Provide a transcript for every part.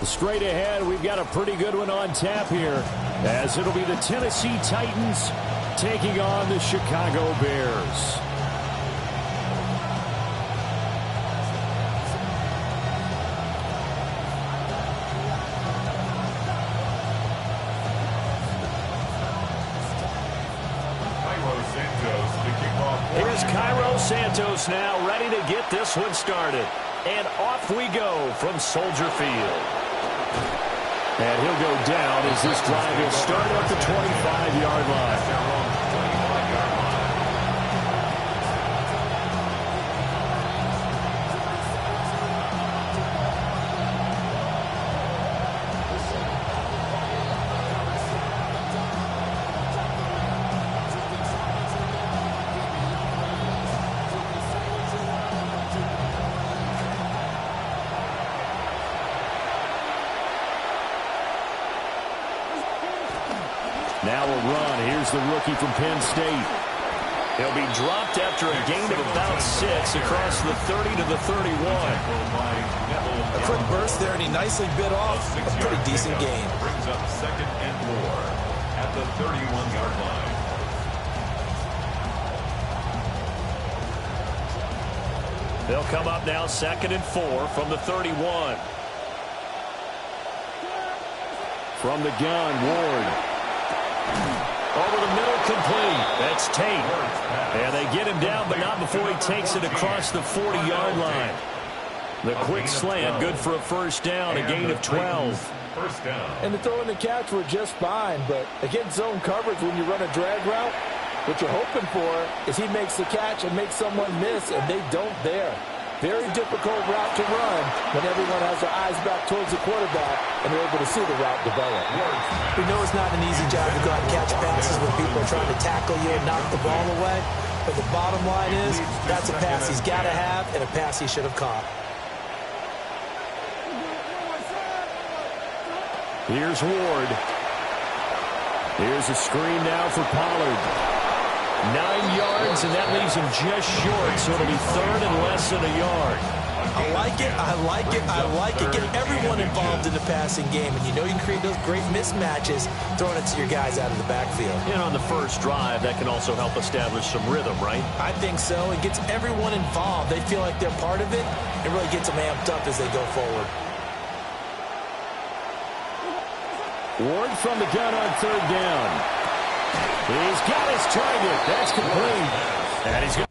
Straight ahead, we've got a pretty good one on tap here, as it'll be the Tennessee Titans taking on the Chicago Bears. Here's Cairo Santos now, ready to get this one started. And off we go from Soldier Field. And he'll go down as this drive will start at the 25-yard line. Now a run. Here's the rookie from Penn State. He'll be dropped after a gain of about 6 across the 30 to the 31. A quick burst there, and he nicely bit off a pretty decent gain. Brings up 2nd and 4 at the 31-yard line. They'll come up now 2nd and 4 from the 31. From the gun, Ward. Over the middle, complete. That's Tate. And they get him down, but not before he takes it across the 40-yard line. The quick slant, good for a first down, a gain of 12. First down. And the throw and the catch were just fine, but against zone coverage, when you run a drag route, what you're hoping for is he makes the catch and makes someone miss, and they don't there. Very difficult route to run when everyone has their eyes back towards the quarterback and they're able to see the route develop. We know it's not an easy job to go out and catch passes when people are trying to tackle you and knock the ball away. But the bottom line is that's a pass he's got to have and a pass he should have caught. Here's Ward. Here's a screen now for Pollard. 9 yards, and that leaves him just short, so it'll be 3rd and less than a yard. I like it, I like it, I like it. Get everyone involved in the passing game, and you know you can create those great mismatches throwing it to your guys out of the backfield. And on the first drive, that can also help establish some rhythm, right? I think so. It gets everyone involved. They feel like they're part of it. It really gets them amped up as they go forward. Ward from the gun on 3rd down. He's got his target. That's complete. And he's got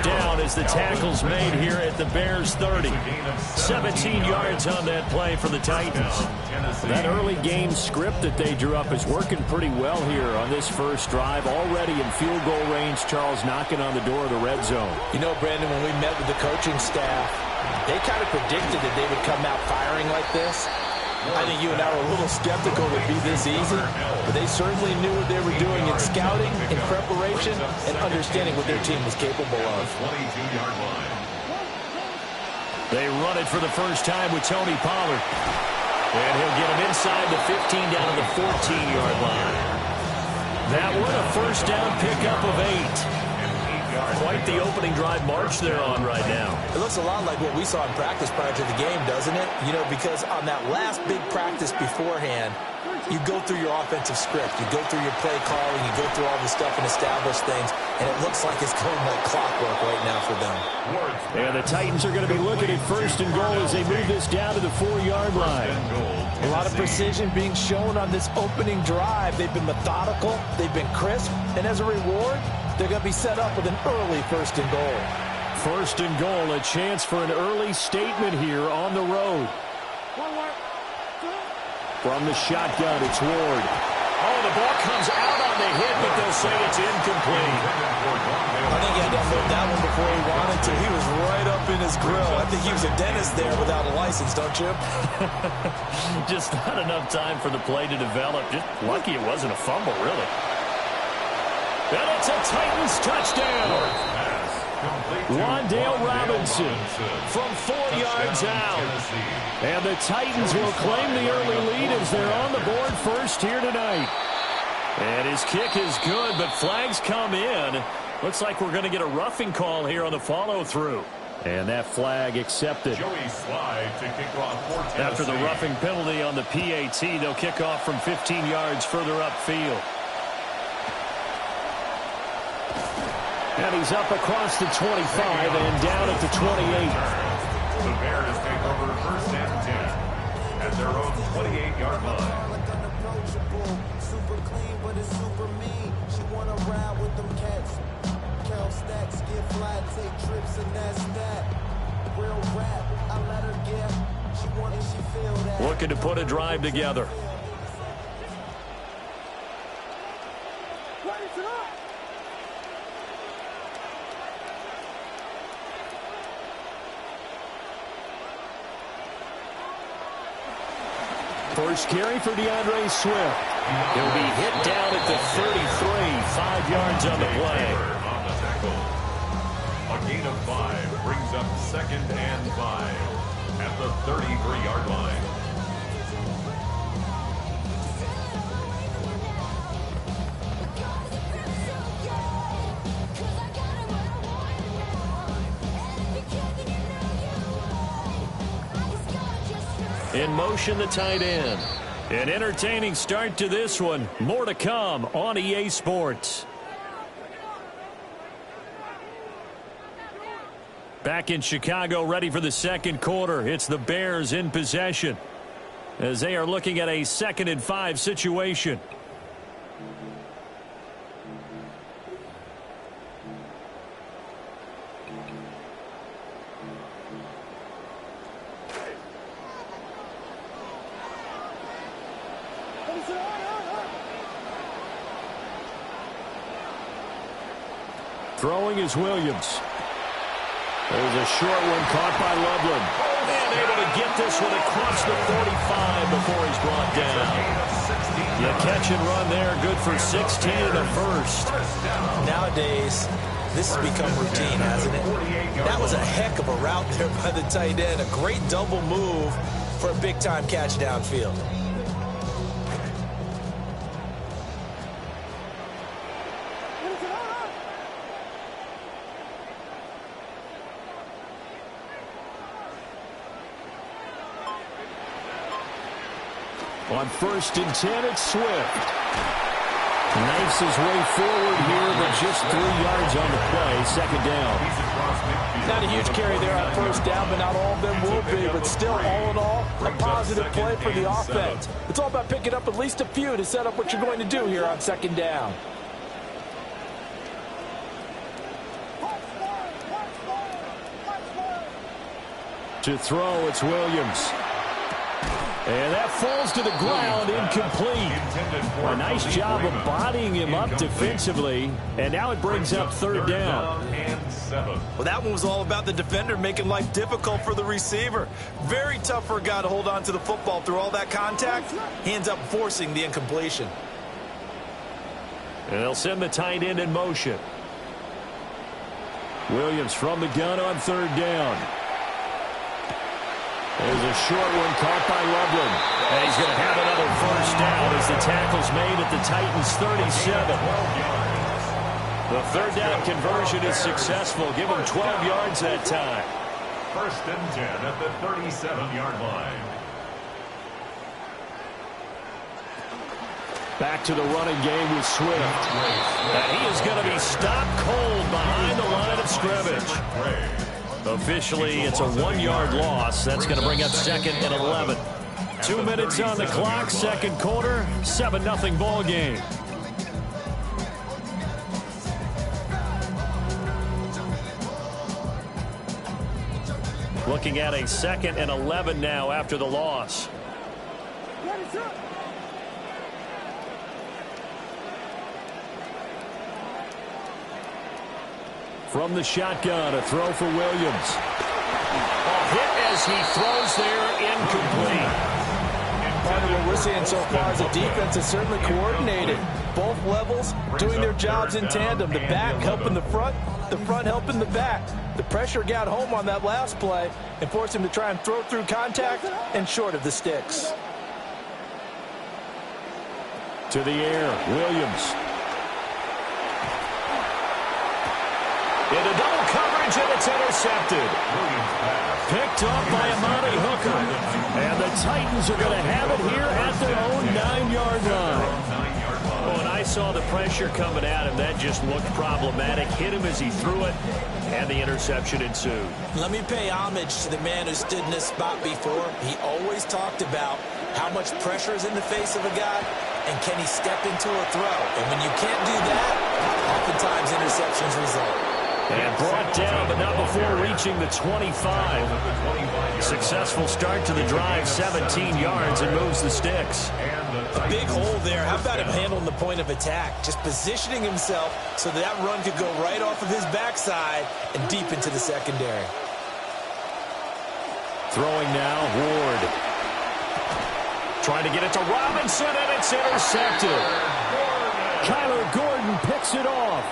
down as the tackle's made here at the Bears 30. 17 yards on that play for the Titans. That early game script that they drew up is working pretty well here on this first drive. Already in field goal range, Charles knocking on the door of the red zone. You know, Brandon, when we met with the coaching staff, they kind of predicted that they would come out firing like this. I think you and I were a little skeptical it would be this easy, but they certainly knew what they were doing in scouting, in preparation, and understanding what their team was capable of. 22-yard line. They run it for the first time with Tony Pollard. And he'll get him inside the 15 down to the 14-yard line. That one, a first down pickup of 8. Quite the opening drive march they're on right now. It looks a lot like what we saw in practice prior to the game, doesn't it? You know, because on that last big practice beforehand, you go through your offensive script. You go through your play calling. You go through all the stuff and establish things. And it looks like it's going like clockwork right now for them. And the Titans are going to be looking at 1st and goal as they move this down to the 4-yard line. A lot of precision being shown on this opening drive. They've been methodical. They've been crisp. And as a reward, they're going to be set up with an early 1st and goal. 1st and goal, a chance for an early statement here on the road. From the shotgun, it's Ward. Oh, the ball comes out on the hit, but they'll say it's incomplete. I think he had to unload that one before he wanted to. He was right up in his grill. I think he was a dentist there without a license, don't you? Just not enough time for the play to develop. Just lucky it wasn't a fumble, really. And it's a Titans touchdown. Wandale Robinson from 4 yards out. And the Titans will claim the early lead as they're on the board first here tonight. And his kick is good, but flags come in. Looks like we're going to get a roughing call here on the follow-through. And that flag accepted. After the roughing penalty on the PAT, they'll kick off from 15 yards further upfield. And he's up across the 25 and down at the 28. The Bears take over 1st and 10 at their own 28-yard line. Super clean, but it's super mean. She wanna ride with them cats. Count stacks, get fly, take trips, and that's that. Real rap, I let her get. She wanted, she feel that. Looking to put a drive together. First carry for DeAndre Swift. He'll be hit down at the 33, 5 yards on the play. A gain of 5 brings up 2nd and 5 at the 33-yard line. In motion, the tight end. An entertaining start to this one. More to come on EA Sports. Back in Chicago, ready for the 2nd quarter. It's the Bears in possession as they are looking at a 2nd and 5 situation. Throwing is Williams. There's a short one caught by Loveland. And able to get this one across the 45 before he's brought down. You catch and run there. Good for 16 and a first. Nowadays, this has become routine, hasn't it? That was a heck of a route there by the tight end. A great double move for a big-time catch downfield. On 1st and 10, it's Swift. Knifes his way forward here, but just 3 yards on the play. 2nd down. Not a huge carry there on 1st down, but not all of them will be. But still, all in all, a positive play for the offense. It's all about picking up at least a few to set up what you're going to do here on 2nd down. To throw, it's Williams. And that falls to the ground, incomplete. A nice job of bodying him up defensively. And now it brings up 3rd down. Well, that one was all about the defender making life difficult for the receiver. Very tough for a guy to hold on to the football through all that contact. He ends up forcing the incompletion. And they'll send the tight end in motion. Williams from the gun on 3rd down. There's a short one caught by Loveland. And he's going to have another 1st down as the tackle's made at the Titans' 37. The 3rd down conversion is successful. Give him 12 yards that time. 1st and 10 at the 37-yard line. Back to the running game with Swift. And he is going to be stopped cold behind the line of scrimmage. Officially, it's a 1-yard loss. That's going to bring up 2nd and 11. 2 minutes on the clock, 2nd quarter, 7-0 ball game. Looking at a 2nd and 11 now after the loss. From the shotgun, a throw for Williams. A hit as he throws there, incomplete. What we're seeing so far is the defense is certainly coordinated. Both levels doing their jobs in tandem. The back helping the front helping the back. The pressure got home on that last play and forced him to try and throw through contact and short of the sticks. To the air, Williams. Into double coverage, and it's intercepted. Picked up by Amani Hooker. And the Titans are going to have it here at their own 9-yard line. When I saw the pressure coming at him, that just looked problematic. Hit him as he threw it, and the interception ensued. Let me pay homage to the man who stood in this spot before. He always talked about how much pressure is in the face of a guy, and can he step into a throw. And when you can't do that, oftentimes interceptions result. And brought down, but not before reaching the 25. Successful start to the drive, 17 yards, and moves the sticks. A big hole there. How about him handling the point of attack? Just positioning himself so that run could go right off of his backside and deep into the secondary. Throwing now, Ward. Trying to get it to Robinson, and it's intercepted. Kyler Gordon picks it off.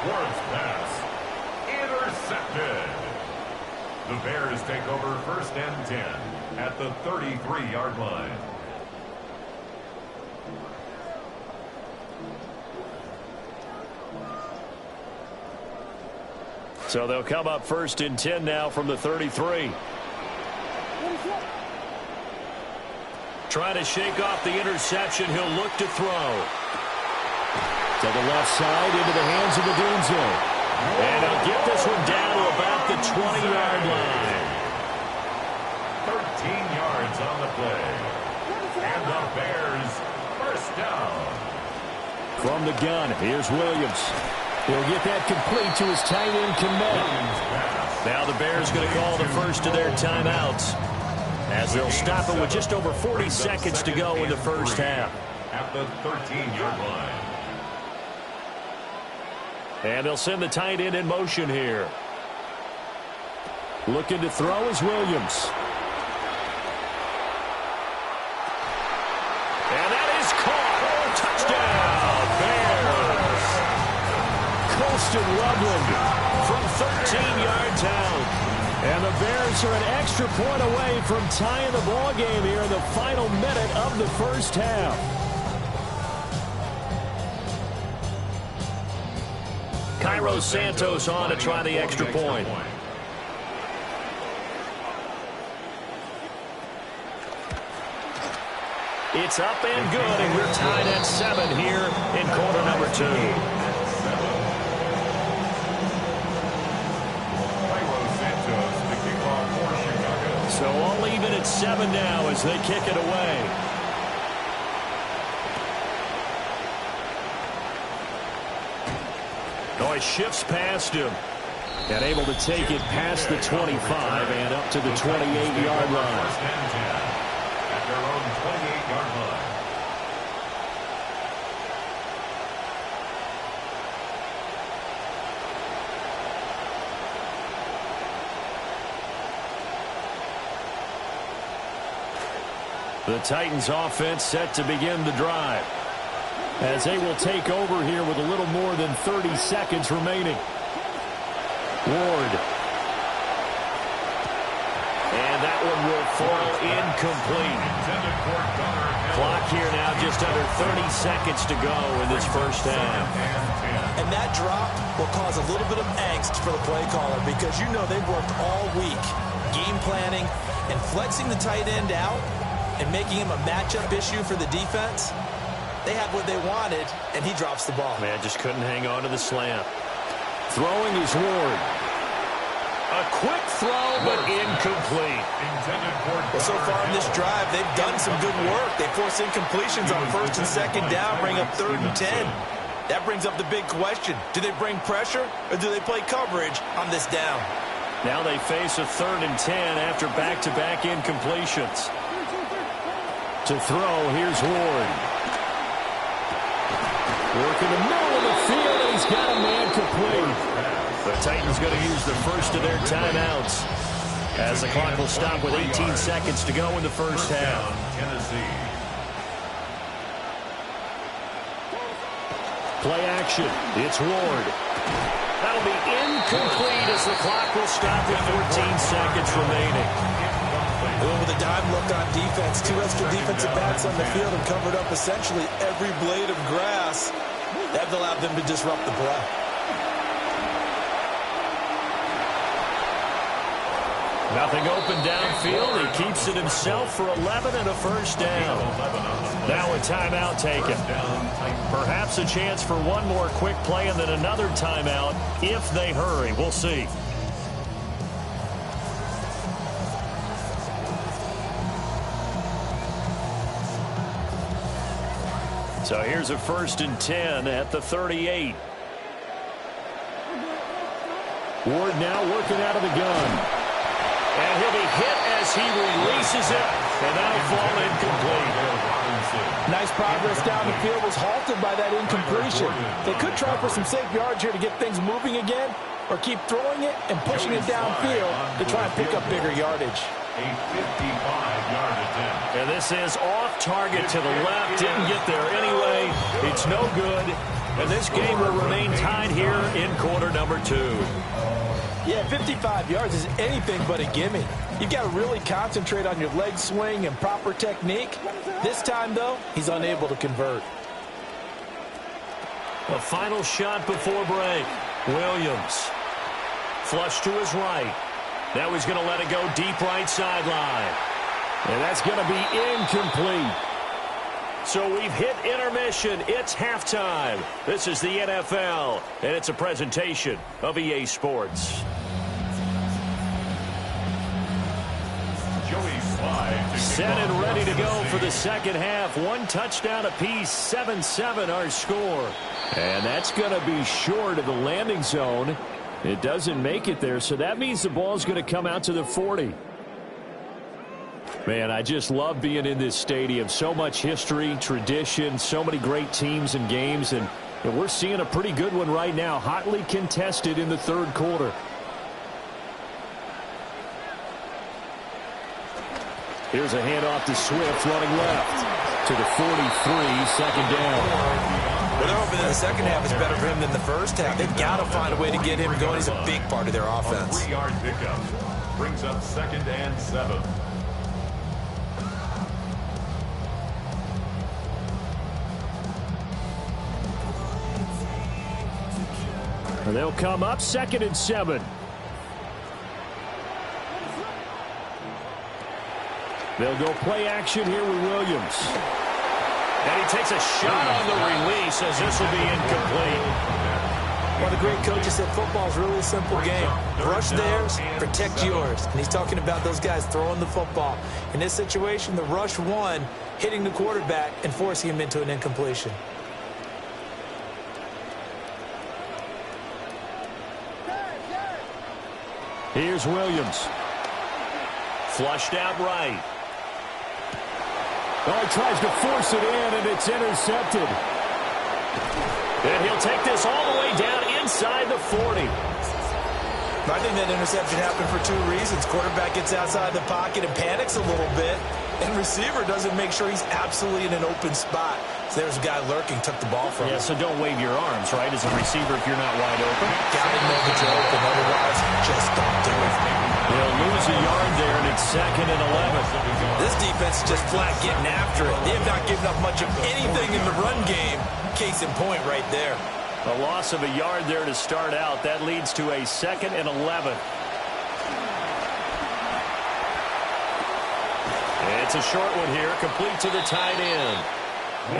Ward's pass intercepted. The Bears take over 1st and 10 at the 33-yard line. So they'll come up 1st and 10 now from the 33. Trying to shake off the interception. He'll look to throw. To the left side, into the hands of Adunze. And he'll get this one down to about the 20-yard line. 13 yards on the play. And the Bears first down. From the gun, here's Williams. He'll get that complete to his tight end commit. Now the Bears going to call the first of their timeouts, as they'll stop it with just over 40 seconds to go in the first half. At the 13-yard line. And they'll send the tight end in motion here. Looking to throw is Williams. And that is caught. Touchdown, Bears. Colston Loveland from 13 yards out. And the Bears are an extra point away from tying the ball game here in the final minute of the first half. Cairo Santos on to try the extra point. It's up and good, and we're tied at 7 here in quarter number 2. So all even at 7 now as they kick it away. He shifts past him and able to take it past the 25 and up to the 28-yard line. At their own 28-yard line. The Titans offense set to begin the drive, as they will take over here with a little more than 30 seconds remaining. Ward. And that one will fall incomplete. Clock here now just under 30 seconds to go in this first half. And that drop will cause a little bit of angst for the play caller, because you know they've worked all week game planning and flexing the tight end out and making him a matchup issue for the defense. They had what they wanted, and he drops the ball. Man, just couldn't hang on to the slant. Throwing is Ward. A quick throw, but incomplete. Well, so far in this drive, they've done some good work. They force incompletions on 1st and 2nd down, bring up 3rd and 10. That brings up the big question. Do they bring pressure, or do they play coverage on this down? Now they face a 3rd and 10 after back-to-back incompletions. To throw, here's Ward. Working the middle of the field, and he's got a man complete. The Titans going to use the first of their timeouts as the clock will stop with 18 seconds to go in the first half. Play action. It's Ward. That'll be incomplete as the clock will stop with 14 seconds remaining. Well, with a dime look on defense, 2 extra defensive backs on the field and covered up essentially every blade of grass. That allowed them to disrupt the play. Nothing open downfield. He keeps it himself for 11 and a first down. Now a timeout taken. Perhaps a chance for one more quick play and then another timeout if they hurry. We'll see. So here's a 1st and 10 at the 38. Ward now working out of the gun. And he'll be hit as he releases it, and that'll fall incomplete. Nice progress down the field, was halted by that incompletion. They could try for some safe yards here to get things moving again, or keep throwing it and pushing it downfield to try and pick up bigger yardage. A 55-yard attempt. And this is off target to the left. Didn't get there anyway. It's no good. And this game will remain tied here in quarter number 2. Yeah, 55 yards is anything but a gimme. You've got to really concentrate on your leg swing and proper technique. This time, though, he's unable to convert. A final shot before break. Williams. Flush to his right. Now he's going to let it go deep right sideline. And that's going to be incomplete. So we've hit intermission. It's halftime. This is the NFL, and it's a presentation of EA Sports. Set and ready to go for the second half. 1 touchdown apiece, 7-7 our score. And that's going to be short of the landing zone. It doesn't make it there, so that means the ball's going to come out to the 40. Man, I just love being in this stadium. So much history, tradition, so many great teams and games, and we're seeing a pretty good one right now, hotly contested in the 3rd quarter. Here's a handoff to Swift, running left to the 43, second down. Well, they're hoping that the second half is better for him than the first half. They've got to find a way to get him going. He's a big part of their offense. A 3-yard pickup brings up 2nd and 7. They'll come up 2nd and 7. They'll go play action here with Williams. And he takes a shot on the release as this will be incomplete. One of the great coaches said football is really a simple game. Rush theirs, protect yours. And he's talking about those guys throwing the football. In this situation, the rush one, hitting the quarterback and forcing him into an incompletion. Here's Williams. Flushed out right. Oh, he tries to force it in, and it's intercepted. And he'll take this all the way down inside the 40. I think that interception happened for 2 reasons. Quarterback gets outside the pocket and panics a little bit, and receiver doesn't make sure he's absolutely in an open spot. So there's a guy lurking, took the ball from him. Yeah, so don't wave your arms, right, as a receiver if you're not wide open. Got to know that you're open, otherwise just don't do it. They'll lose a yard there, and it's 2nd and 11. This defense is just flat getting after it. They have not given up much of anything in the run game. Case in point right there. A loss of a yard there to start out. That leads to a 2nd and 11. It's a short one here, complete to the tight end.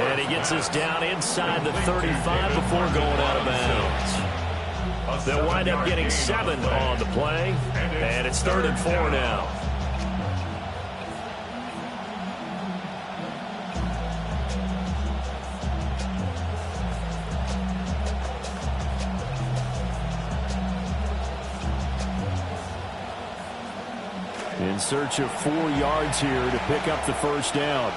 And he gets us down inside the 35 before going out of bounds. They'll wind up getting 7 on the play, and it's 3rd and 4 now. In search of 4 yards here to pick up the first down.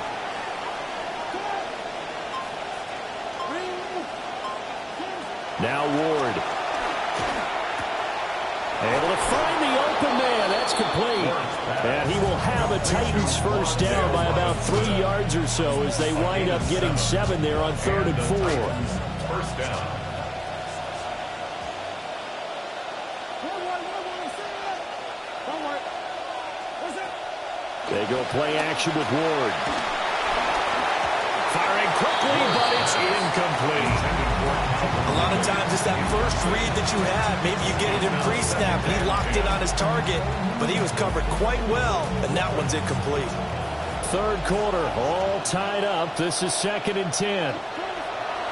Now Ward. Able to find the open man. That's complete. And he will have a Titans first down by about 3 yards or so as they wind up getting 7 there on 3rd and 4. First down. They go play action with Ward. Firing quickly, but it's incomplete. A lot of times it's that first read that you have. Maybe you get it in pre-snap. He locked it on his target, but he was covered quite well, and that one's incomplete. 3rd quarter, all tied up. This is 2nd and 10.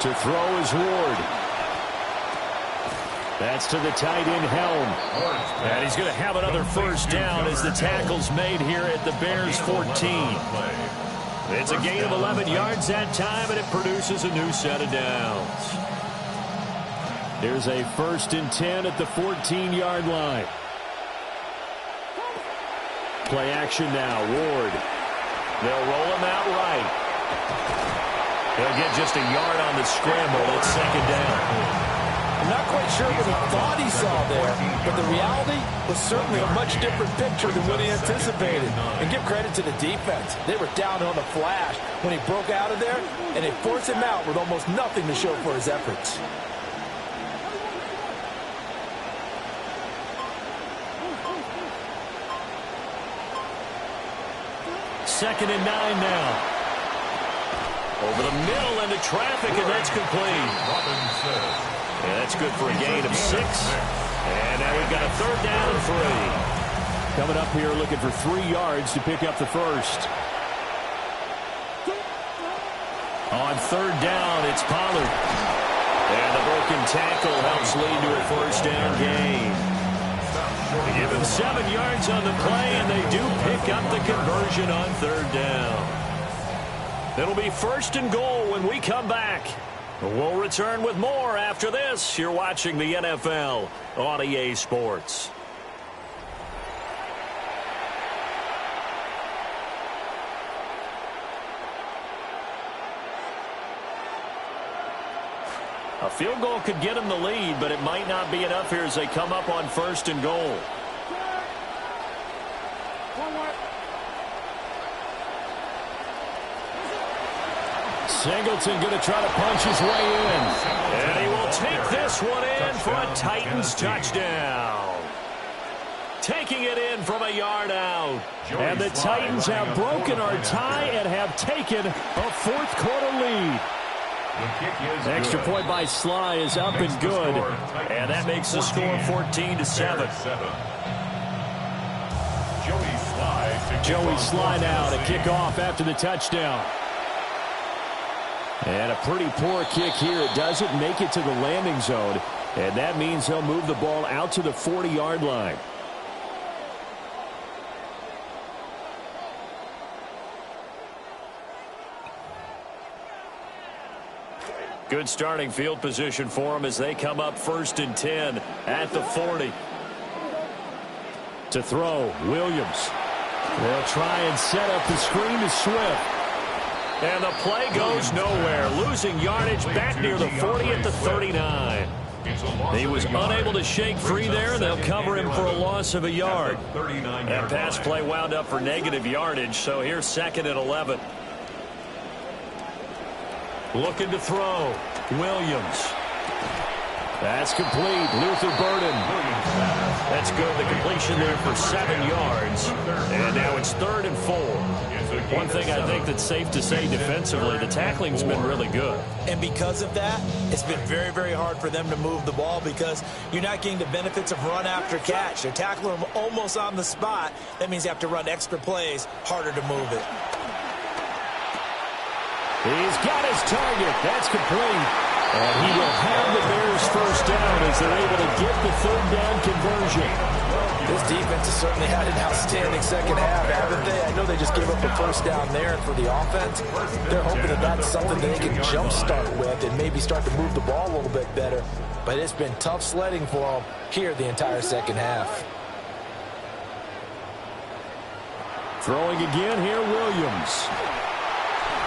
To throw is Ward. That's to the tight end, Helm. And he's going to have another first down as the tackle's made here at the Bears 14. It's a gain of 11 yards that time, and it produces a new set of downs. Here's a 1st and 10 at the 14-yard line. Play action now, Ward. They'll roll him out right. He'll get just a yard on the scramble. It's 2nd down. I'm not quite sure what he thought he saw there, but the reality was certainly a much different picture than what he anticipated. And give credit to the defense. They were down on the flash when he broke out of there, and they forced him out with almost nothing to show for his efforts. Second and 9 now. Over the middle into traffic, and that's complete. Yeah, that's good for a gain of 6. And now we've got a 3rd down and 3. Coming up here looking for 3 yards to pick up the first. On 3rd down, it's Pollard. And the broken tackle helps lead to a first down gain. They give him 7 yards on the play, and they do pick up the conversion on 3rd down. It'll be 1st and goal when we come back. We'll return with more after this. You're watching the NFL on EA Sports. A field goal could get them the lead, but it might not be enough here as they come up on 1st and goal. Singleton going to try to punch his way in. And he will take this one in for a Titans touchdown. Taking it in from a yard out. And the Titans have broken our tie and have taken a 4th quarter lead. The extra point by Sly is up and good. And that makes the score 14-7. Joey Sly now to kick off after the touchdown. And a pretty poor kick here. It doesn't make it to the landing zone. And that means he'll move the ball out to the 40-yard line. Good starting field position for them as they come up 1st and 10 at the 40. To throw, Williams. They'll try and set up the screen to Swift. And the play goes nowhere. Losing yardage back near the 40 at the 39. He was unable to shake free there, and they'll cover him for a loss of a yard. That pass play wound up for negative yardage, so here's 2nd and 11. Looking to throw. Williams. That's complete. Luther Burden. That's good. The completion there for 7 yards. And now it's 3rd and 4. One thing I think that's safe to say defensively, the tackling's been really good. And because of that, it's been very, very hard for them to move the ball because you're not getting the benefits of run after catch. They're tackling them almost on the spot. That means you have to run extra plays, harder to move it. He's got his target. That's complete. And he will have the Bears first down as they're able to get the 3rd down conversion. This defense has certainly had an outstanding second half, haven't they? I know they just gave up a first down there, and for the offense, they're hoping that that's something they can jumpstart with and maybe start to move the ball a little bit better. But it's been tough sledding for them here the entire second half. Throwing again here, Williams.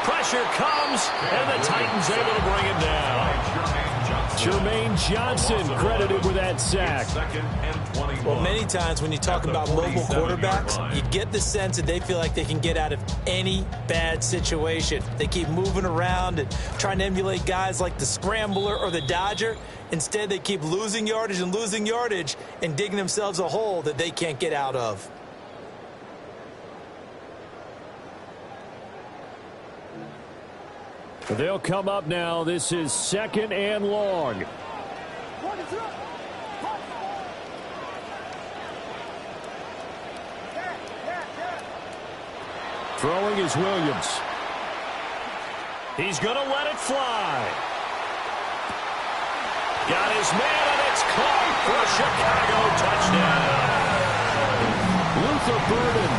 Pressure comes, and the Titans able to bring it down. Jermaine Johnson credited with that sack. Well, many times when you talk about mobile quarterbacks, you get the sense that they feel like they can get out of any bad situation. They keep moving around and trying to emulate guys like the Scrambler or the Dodger. Instead, they keep losing yardage and digging themselves a hole that they can't get out of. They'll come up now. This is 2nd and long. Throwing is Williams. He's going to let it fly. Got his man, and it's caught for a Chicago touchdown. Luther Burden,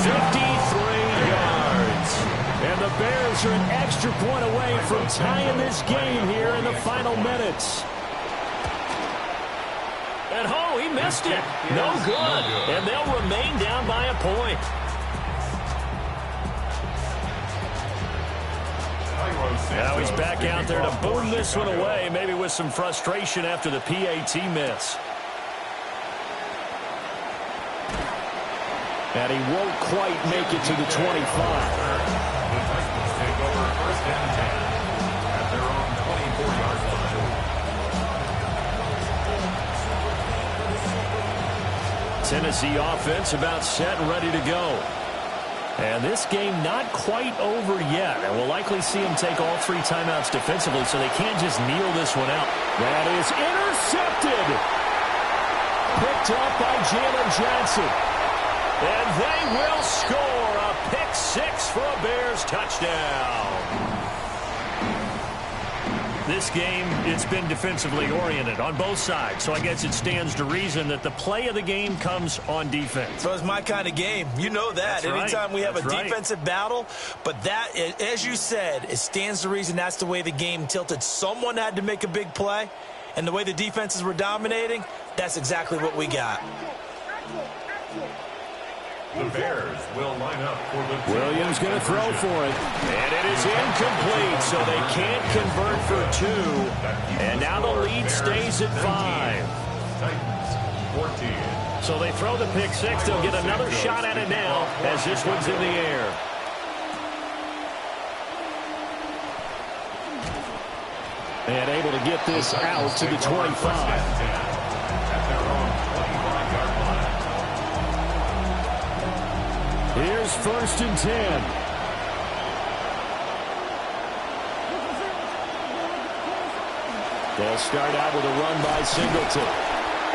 53 yards. And the Bears are an extra point away from tying this game here in the final minutes. And he missed it. No good. And they'll remain down by a point. Now he's back out there to boom this one away, maybe with some frustration after the PAT miss. And he won't quite make it to the 25. Take over 1st and 10 at their own 24-yard line. Tennessee offense about set and ready to go. And this game not quite over yet. And we'll likely see them take all 3 timeouts defensively, so they can't just kneel this one out. That is intercepted. Picked up by Jalen Johnson. And they will score a pick 6 for a Bears touchdown. This game, it's been defensively oriented on both sides, so I guess it stands to reason that the play of the game comes on defense. So it's my kind of game. You know that. That's Anytime right. we have That's a right. defensive battle, but that, as you said, it stands to reason that's the way the game tilted. Someone had to make a big play, and the way the defenses were dominating, that's exactly what we got. The Bears will line up for the Williams going to throw for it. And it is incomplete, so they can't convert for 2. And now the lead stays at 5. Titans 14. So they throw the pick 6. They'll get another shot at it now as this one's in the air. And able to get this out to the 25. Here's 1st and 10. They'll start out with a run by Singleton.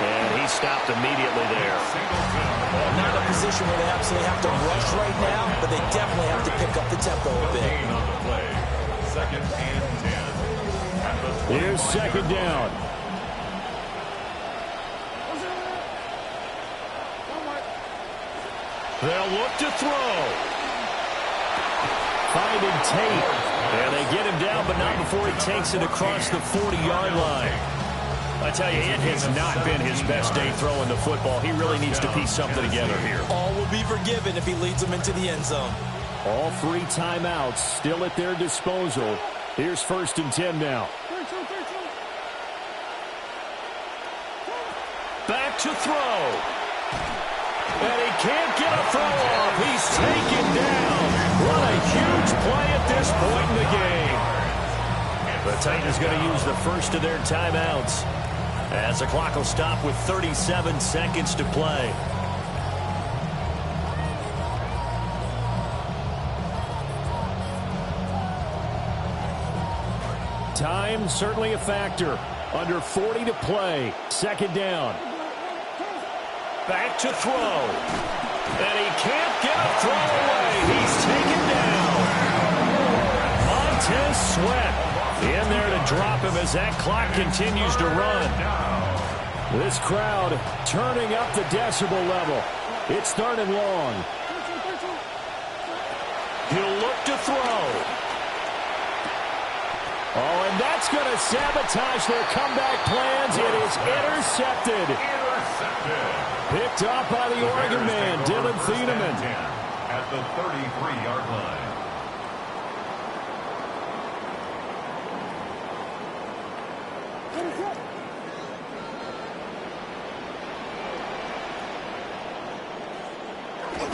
And he stopped immediately there. Well, not in a position where they absolutely have to rush right now, but they definitely have to pick up the tempo a bit. On the play. 2nd and 10. Here's 2nd down. They'll look to throw. Finding Tate. And they get him down, but not before he takes it across the 40-yard line. I tell you, it has not been his best day throwing the football. He really needs to piece something together here. All will be forgiven if he leads them into the end zone. All 3 timeouts still at their disposal. Here's 1st and 10 now. Back to throw. And he can't get a throw off. He's taken down. What a huge play at this point in the game. The Titans going to use the first of their timeouts as the clock will stop with 37 seconds to play. Time certainly a factor. Under 40 to play. 2nd down. Back to throw. And he can't get a throw away. He's taken down. Montez Sweat in there to drop him as that clock continues to run. This crowd turning up the decibel level. It's 3rd and long. He'll look to throw. Oh, and that's going to sabotage their comeback plans. It is intercepted. Picked off by the Oregon man, Dylan Thieneman. at the 33-yard line.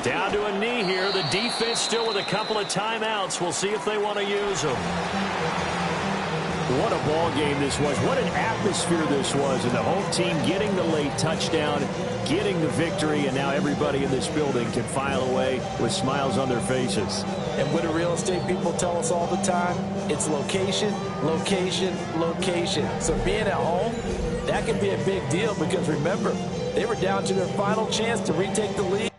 Down to a knee here. The defense still with a couple of timeouts. We'll see if they want to use them. What a ball game this was. What an atmosphere this was. And the home team getting the late touchdown, getting the victory, and now everybody in this building can file away with smiles on their faces. And what do real estate people tell us all the time? It's location, location, location. So being at home, that can be a big deal because remember, they were down to their final chance to retake the lead.